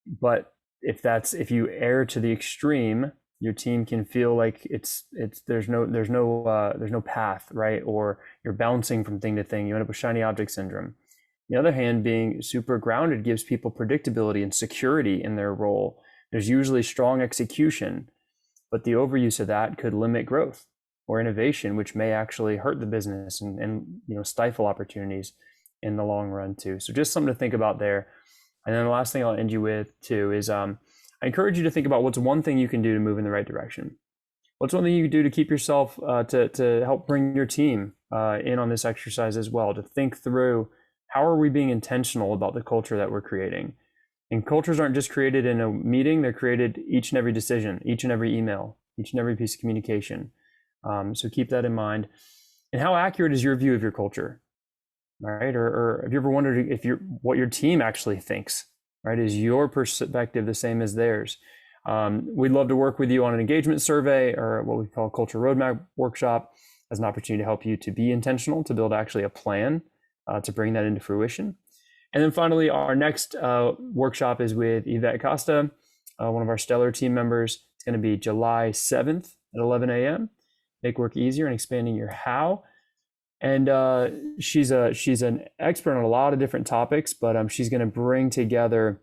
Speaker 1: But if you err to the extreme, your team can feel like there's no path, right? Or you're bouncing from thing to thing. You end up with shiny object syndrome. On the other hand, being super grounded gives people predictability and security in their role. There's usually strong execution, but the overuse of that could limit growth or innovation, which may actually hurt the business and stifle opportunities in the long run too. So just something to think about there. And then the last thing I'll end you with too is I encourage you to think about what's one thing you can do to move in the right direction. What's one thing you can do to keep yourself to help bring your team in on this exercise as well, to think through how are we being intentional about the culture that we're creating. And cultures aren't just created in a meeting, they're created each and every decision, each and every email, each and every piece of communication. So keep that in mind. And how accurate is your view of your culture, right? Or have you ever wondered what your team actually thinks, right? Is your perspective the same as theirs? We'd love to work with you on an engagement survey or what we call a culture roadmap workshop as an opportunity to help you to be intentional, to build actually a plan to bring that into fruition. And then finally, our next workshop is with Yvette Costa, one of our stellar team members. It's going to be July 7th at 11 a.m. Make work easier and expanding your how. And she's an expert on a lot of different topics, but she's going to bring together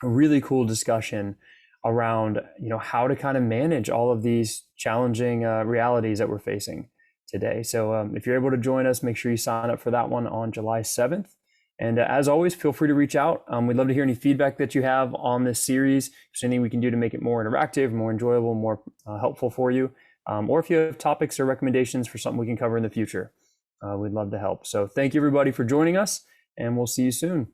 Speaker 1: a really cool discussion around how to kind of manage all of these challenging realities that we're facing today. So if you're able to join us, make sure you sign up for that one on July 7th. And as always, feel free to reach out. We'd love to hear any feedback that you have on this series. If there's anything we can do to make it more interactive, more enjoyable, more helpful for you. Or if you have topics or recommendations for something we can cover in the future, we'd love to help. So thank you everybody for joining us, and we'll see you soon.